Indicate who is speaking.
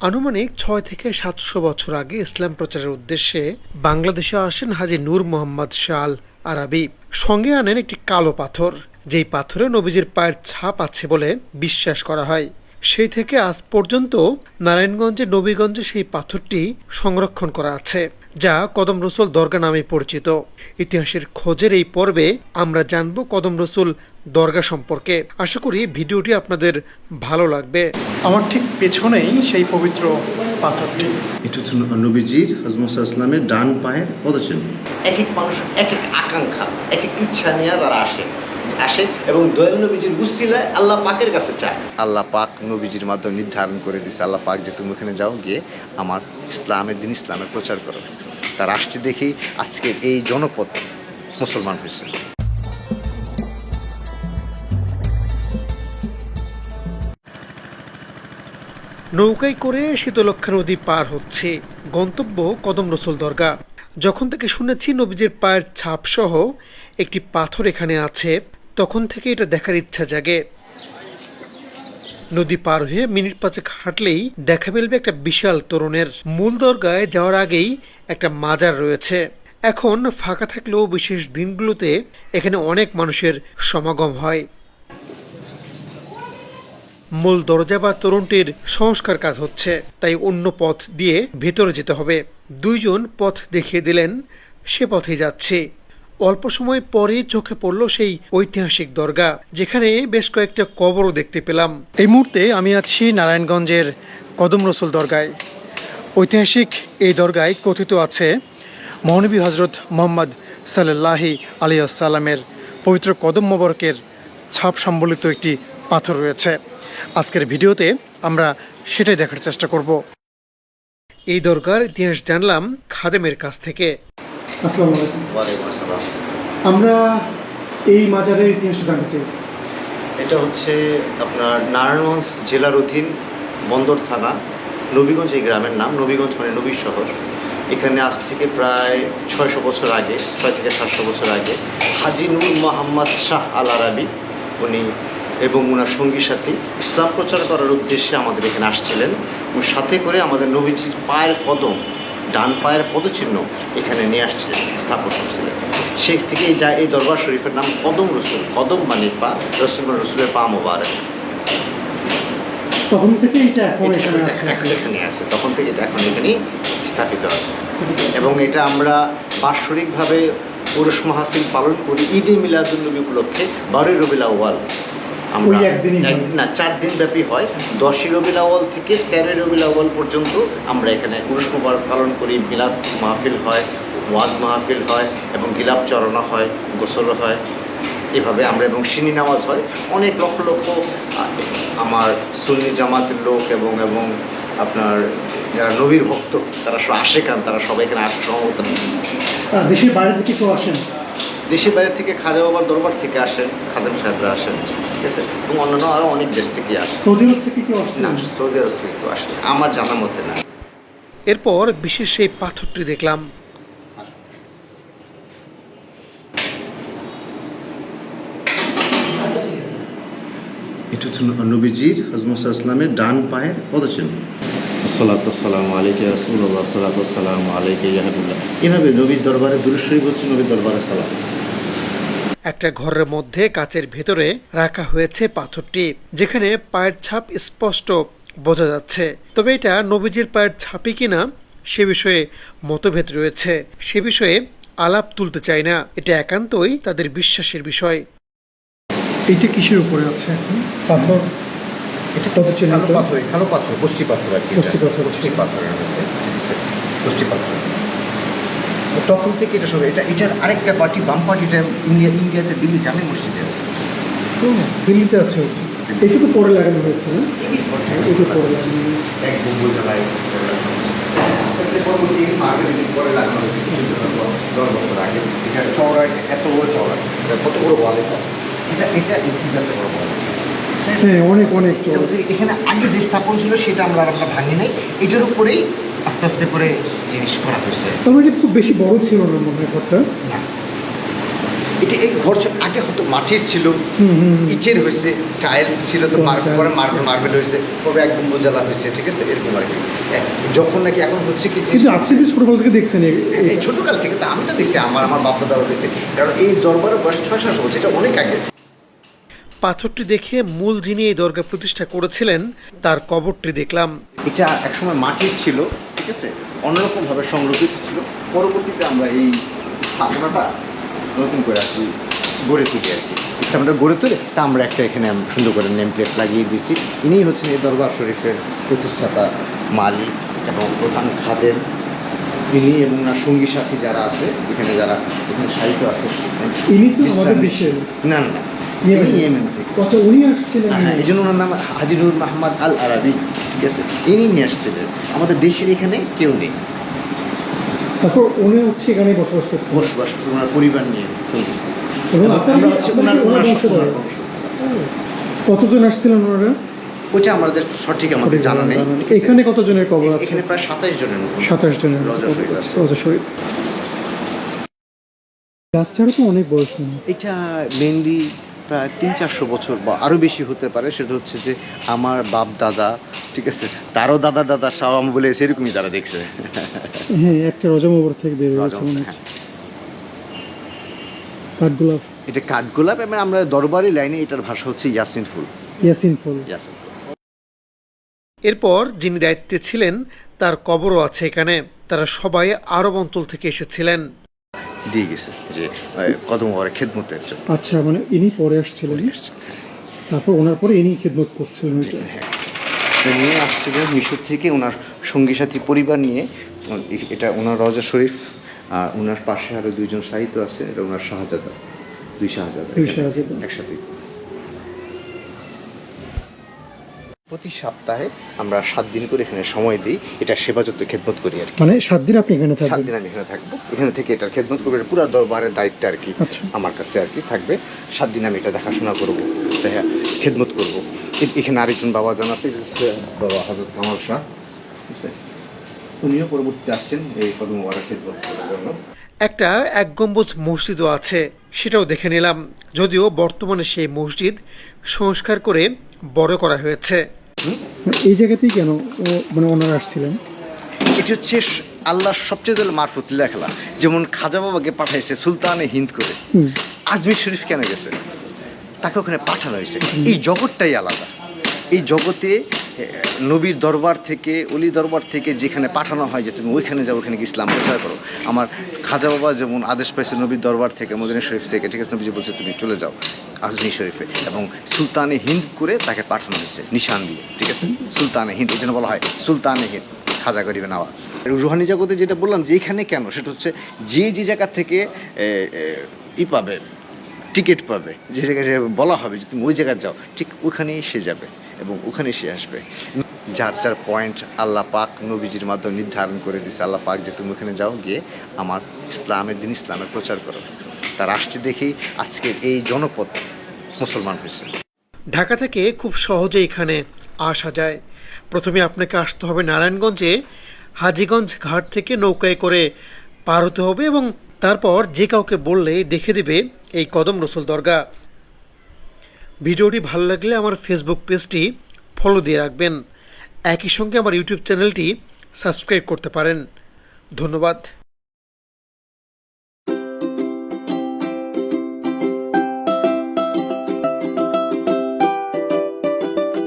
Speaker 1: আনুমানিক ৬ থেকে ৭০০ বছর আগে ইসলাম প্রচারের উদ্দেশ্যে বাংলাদেশে আসেন হাজী নূর মোহাম্মদ শাহ আল আরাবী। সঙ্গে আনেন একটি কালো পাথর, যেই পাথরে নবীজির পায়ের ছাপ আছে বলে বিশ্বাস করা হয়। সেই থেকে আজ পর্যন্ত নারায়ণগঞ্জে নবীগঞ্জে সেই পাথরটি সংরক্ষণ করা আছে, যা কদম রসুল দরগা নামে পরিচিত। ইতিহাসের খোঁজের এই পর্বে আমরা জানব কদম রসুল দরগা সম্পর্কে। আশা করি ভিডিওটি আপনাদের ভালো লাগবে। আমার ঠিক পেছনেই সেই পবিত্র পাথরটি।
Speaker 2: এটা হচ্ছে নবীজির হযরত মুসা ইসলামের ডান পায়ের পদচিহ্ন।
Speaker 3: এক এক মানুষ এক এক আকাঙ্ক্ষা, এক এক ইচ্ছা নিয়ে তারা আসে এবং দয়াল নবীজির উসিলায় আল্লাহ পাকের কাছে চায়। আল্লাহ পাক নবীজির মাধ্যমে নির্ধারণ করে দিছে, আল্লাহ পাক যে তুমি ওখানে যাও, গিয়ে আমার ইসলামের দিন ইসলামের প্রচার করো। তার আসছে দেখেই আজকে এই জনপদ মুসলমান হয়েছে।
Speaker 1: নৌকায় করে শীতলক্ষা নদী পার হচ্ছে, গন্তব্য কদম রসুল দরগা। যখন থেকে শুনেছি নবীজির পায়ের ছাপ সহ একটি পাথর এখানে আছে, তখন থেকে এটা দেখার ইচ্ছা জাগে। নদী পার হয়ে মিনিট ৫ হাঁটলেই দেখা মিলবে একটা বিশাল তোরণের। মূল দরগায় যাওয়ার আগেই একটা মাজার রয়েছে। এখন ফাঁকা থাকলেও বিশেষ দিনগুলোতে এখানে অনেক মানুষের সমাগম হয়। মূল দরজা বা তোরণটির সংস্কার কাজ হচ্ছে, তাই অন্য পথ দিয়ে ভেতরে যেতে হবে। দুইজন পথ দেখিয়ে দিলেন, সে পথেই যাচ্ছে। অল্প সময় পরেই চোখে পড়ল সেই ঐতিহাসিক দরগা, যেখানে বেশ কয়েকটা কবরও দেখতে পেলাম। এই মুহূর্তে আমি আছি নারায়ণগঞ্জের কদম রসুল দরগায়। ঐতিহাসিক এই দরগায় কথিত আছে মহানবী হজরত মোহাম্মদ সাল্লাল্লাহু আলাইহি ওয়াসাল্লামের পবিত্র কদম মোবারকের ছাপ সম্বলিত একটি পাথর রয়েছে। আজকের ভিডিওতে আমরা সেটাই দেখার চেষ্টা করব। এই দরগার ইতিহাস জানলাম খাদেমের কাছ থেকে। আসসালামু আলাইকুম।
Speaker 3: ওয়ালাইকুম আসসালাম।
Speaker 1: আমরা এই মাজারের ইতিহাসটা জানতে চাই।
Speaker 3: এটা হচ্ছে আপনার নারায়ণগঞ্জ জেলার অধীন বন্দর থানা, নবীগঞ্জ এই গ্রামের নাম। নবীগঞ্জ মানে নবীর শহর। এখানে আজ থেকে প্রায় ৬০০ বছর আগে, ৬ থেকে ৭০০ বছর আগে হাজী নূর মোহাম্মদ শাহ আল আরাবী উনি এবং ওনার সঙ্গী সাথী ইসলাম প্রচার করার উদ্দেশ্যে আমাদের এখানে আসছিলেন। এবং সাথে করে আমাদের নবীজির পায়ের কদম, ডান পায়ের পদচিহ্ন এখানে নিয়ে আসছিলেন, স্থাপন করছিলেন। সেই থেকেই যা এই দরবার শরীফের নাম কদম রসুল। কদম মানে পা, রসুল রসুলের পা মোবারক।
Speaker 1: তখন থেকে এটা
Speaker 3: এখন এখানে আছে, তখন থেকে এটা এখন এখানে স্থাপিত আছে। এবং এটা আমরা বাৎসরিকভাবে পুরুষ মাহফিল পালন করি ঈদে মিলাদুন্নবী উপলক্ষে 12ই রবিউল আউয়াল। আমরা না 4 দিন ব্যাপী হয়। 10ই রবিউল আউয়াল থেকে 13ই রবিউল আউয়াল পর্যন্ত আমরা এখানে পুরুষ মোবারক পালন করি। মিলাদ মাহফিল হয়, ওয়াজ মাহফিল হয় এবং গিলাপ চড়ানো হয়, গোসল হয়, এভাবে আমরা। এবং সিনি নামাজ হয়। অনেক লক্ষ লক্ষ আমার সুন্নি জামাতের লোক এবং আপনার যারা নবীর ভক্ত, তারা সব আশেকান, তারা সবাই এখানে সমবেত।
Speaker 1: দেশের বাইরে থেকে কেউ আসেন?
Speaker 3: দেশের বাইরে থেকে খাজা বাবার দরবার থেকে আসেন, খাদেম সাহেবরা আসেন, ঠিক আছে। এবং অন্যান্য আরও অনেক দেশ থেকে আসেন।
Speaker 1: সৌদি আরব থেকে কেউ আসছে?
Speaker 3: না, সৌদি আরব থেকে কেউ আসেন আমার জানার মধ্যে না।
Speaker 1: এরপর বিশেষ সেই পাথরটি দেখলাম।
Speaker 2: এটা হচ্ছে নবীজির হযরত মুসা ইসলামের ডান পায়ের পদচিহ্ন।
Speaker 3: আসসালাতু ওয়াসসালামু আলাইকা ইয়া রাসূলুল্লাহ, আসসালাতু ওয়াসসালামু আলাইকা ইয়া হাবিবাল্লাহ।
Speaker 2: এভাবে নবীর দরবারে দুরূদ শরীফ হচ্ছে নবীর দরবারে সালাম।
Speaker 1: একটা ঘরের মধ্যে কাচের ভেতরে রাখা হয়েছে পাথরটি, যেখানে পায়ের ছাপ স্পষ্ট বোঝা যাচ্ছে। তবে এটা নবীজির পায়ের ছাপই কিনা সে বিষয়ে মতভেদ রয়েছে। সে বিষয়ে আলাপ তুলতে চাই না, এটা একান্তই তাদের বিশ্বাসের বিষয়। এইটা কিসের উপরে আছে পাথর?
Speaker 3: এটা কালো পাথর, পুষ্টি পাথর আর কি। পুষ্টি পাথরের মধ্যে পুষ্টি পাথর। তখন থেকে এটা সব এটার আরেকটা পার্টি, বাম পার্টিটা ইন্ডিয়াতে দিল্লি জামে মসজিদে আছে।
Speaker 1: দিল্লিতে আছে। এটা তো পরে লাগানো হয়েছে না? এটা পরে লাগানো হয়েছে।
Speaker 3: এক বোম্বুজালায় আস্তে আস্তে পরবর্তী মার্কেটিং পরে লাগানো হয়েছে কিছু 10 বছর আগে। এটা চওড়া, এত বড় চওড়া, কত বড় ওয়াল এটা। এটা ইন্ডিয়াতে বড় ওয়াল।
Speaker 1: হ্যাঁ, অনেক অনেক চওড়া।
Speaker 3: এখানে আগে যে স্থাপন ছিল সেটা আমরা ভাঙি নাই, এটার উপরেই আস্তে আস্তে করে জিনিস করা হয়েছে।
Speaker 1: তবে এটা খুব বেশি বড় ছিল না মনে হয় ঘরটা।
Speaker 3: না, এটা এই ঘর আগে হয়তো মাটির ছিল, ইটের হয়েছে, টাইলস ছিল, তো পরে মার্বেল হয়েছে, পরে একদম বোঝালা হয়েছে, ঠিক আছে, এরকম আর কি। যখন নাকি এখন হচ্ছে কি,
Speaker 4: কিন্তু আপনি তো ছোটবেলা থেকে দেখছেন
Speaker 3: এই ছোটকাল থেকে, তো আমি তো দেখছি, আমার বাপ দাদাও দেখছি, কারণ এই দরবারের বয়স 600 বছর, এটা অনেক আগে।
Speaker 1: পাথরটি দেখে মূল যিনি এই দরগা প্রতিষ্ঠা করেছিলেন তার কবরটি দেখলাম।
Speaker 3: এটা একসময় মাটির ছিল, ঠিক আছে, অন্যরকমভাবে সংরক্ষিত ছিল। পরবর্তীতে আমরা এই স্থাপনাটা নতুন করে আর কি গড়ে তুলি আর কি। স্থাপনাটা গড়ে তুলে তা আমরা একটা এখানে সুন্দর করে নেম প্লেট লাগিয়ে দিয়েছি। ইনিই হচ্ছেন এই দরবার শরীফের প্রতিষ্ঠাতা, মালিক এবং প্রধান খাদেম। ইনি এবং ওনার সঙ্গী সাথী যারা আছে এখানে, যারা এখানে সাহিত্য আছে,
Speaker 4: ইনি তো আমাদের দেশের
Speaker 3: না না ইয়েমেন থেকে।
Speaker 4: আচ্ছা, উনি আসছিলেন?
Speaker 3: হ্যাঁ, এই জন্য ওনার নাম হাজী নূর মাহমদ আল আরাবি, ঠিক আছে, ইনি নিয়ে আসছিলেন। আমাদের দেশের এখানে কেউ নেই।
Speaker 4: তারপর উনি হচ্ছে এখানে বসবাস করতেন,
Speaker 3: বসবাস ওনার পরিবার নিয়ে।
Speaker 4: এবং আমরা হচ্ছে ওনার বংশধর। কতজন আসছিলেন ওনারা?
Speaker 3: ওইটা আমাদের সঠিক আমাদের জানা নেই।
Speaker 4: এখানে কতজনের কবর আছে?
Speaker 3: এখানে প্রায় 27 জনের মতো।
Speaker 4: 27 জনের
Speaker 3: রওজা শরীফ আছে।
Speaker 4: রওজা শরীফ। গাছটারও তো অনেক বয়স নেই।
Speaker 3: এটা মেনলি প্রায় 300-400 বছর বা আরও বেশি হতে পারে। সেটা হচ্ছে যে আমার বাপ দাদা, ঠিক আছে, তারও দাদা সব আমি বলে সেরকমই তারা দেখছে।
Speaker 4: হ্যাঁ, একটা রজা মোবারক থেকে বের হয়েছে মনে হচ্ছে। কাঠগোলাপ,
Speaker 3: এটা কাঠগোলাপ, এবং আমরা দরবারি লাইনে এটার ভাষা হচ্ছে ইয়াসিন ফুল।
Speaker 4: ইয়াসিন ফুল।
Speaker 1: এরপর যিনি দায়িত্বে ছিলেন তার কবরও আছে এখানে। তারা সবাই আরব অঞ্চল থেকে এসেছিলেন।
Speaker 3: দিয়ে গেছে যে কদম ওয়ারের খেদমতের জন্য।
Speaker 4: আচ্ছা, মানে ইনি পরে আসছিলেন, তারপর ওনার পরে ইনি খেদমত করছিলেন।
Speaker 3: হ্যাঁ, নিয়ে আসছিলেন মিশর থেকে ওনার সঙ্গী সাথী পরিবার নিয়ে। এটা ওনার রওজা শরীফ, আর ওনার পাশে আরও 2 জন সাহিত্য আছে। এটা ওনার শাহজাদা, 2 শাহজাদা একসাথে। প্রতি সপ্তাহে আমরা 7 দিন করে এখানে সময় দিই, এটা সেবা যত্ন খেদমত করি আর কি।
Speaker 4: মানে 7 দিন আপনি এখানে
Speaker 3: 7
Speaker 4: থাকবেন?
Speaker 3: দিন আমি এখানে থাকবো, এখানে থেকে এটার খেদমত করবো। পুরো দরবারের দায়িত্ব আর কি
Speaker 4: আচ্ছা।
Speaker 3: আমার কাছে আর কি থাকবে। 7 দিন আমি এটা দেখাশোনা করবো, খেদমত করবো। এখানে আরেকজন বাবা জান আছে, বাবা হযরত কামাল শাহ, ঠিক আছে, উনিও পরবর্তীতে আসছেন এই কদম ওয়ারের খেদমত করার জন্য।
Speaker 1: একটা 1 গম্বুজ মসজিদও আছে, সেটাও দেখে নিলাম। যদিও বর্তমানে সেই মসজিদ সংস্কার করে বড় করা হয়েছে।
Speaker 4: এই জায়গাতেই কেন মানে ওনারা আসছিলেন?
Speaker 3: এটি হচ্ছে আল্লাহর সবচেয়ে মারফত লেখলা। যেমন খাজা বাবাকে পাঠাইছে সুলতানে হিন্দ করে, আজমির শরীফ কেন গেছে, তাকে ওখানে পাঠানো হয়েছে। এই জগৎটাই আলাদা। এই জগতে নবীর দরবার থেকে, অলি দরবার থেকে যেখানে পাঠানো হয় যে তুমি ওইখানে যাও, ওইখানে গিয়ে ইসলাম প্রচার করো। আমার খাজা বাবা যেমন আদেশ পাইছে নবীর দরবার থেকে, মদিনা শরীফ থেকে, ঠিক আছে, নবীজি বলছে তুমি চলে যাও আজমির শরীফে, এবং সুলতানে হিন্দ করে তাকে পাঠানো হয়েছে নিশান দিয়ে, ঠিক আছে, সুলতানে হিন্দ। এই জন্য বলা হয় সুলতানে হিন্দ, খাজা গরিবে নওয়াজ। রুহানি জগতে যেটা বললাম যে এখানে কেন, সেটা হচ্ছে যে জায়গা থেকে পাবে, টিকিট পাবে, যে জায়গায় বলা হবে যে তুমি ওই জায়গায় যাও, ঠিক ওখানেই সে যাবে এবং ওখানে সে আসবে। যার পয়েন্ট আল্লাহ পাক নবীজির মাধ্যমে নির্ধারণ করে দিচ্ছে। আল্লাহ পাক যে তুমি ওখানে যাও, গিয়ে আমার ইসলামের দিন, ইসলামের প্রচার করো। তার আসছে দেখেই আজকের এই জনপদ মুসলমান হয়েছে।
Speaker 1: ঢাকা থেকে খুব সহজে এখানে আসা যায়। প্রথমে আপনাকে আসতে হবে নারায়ণগঞ্জে, হাজীগঞ্জ ঘাট থেকে নৌকায় করে পার হতে হবে, এবং তারপর যে কাউকে বললে দেখে দেবে এই কদম রসুল দরগা। ভিডিওটি ভালো লাগলে আমার ফেসবুক পেজটি ফলো দিয়ে রাখবেন। একই সঙ্গে আমার ইউটিউব চ্যানেলটি সাবস্ক্রাইব করতে পারেন। ধন্যবাদ।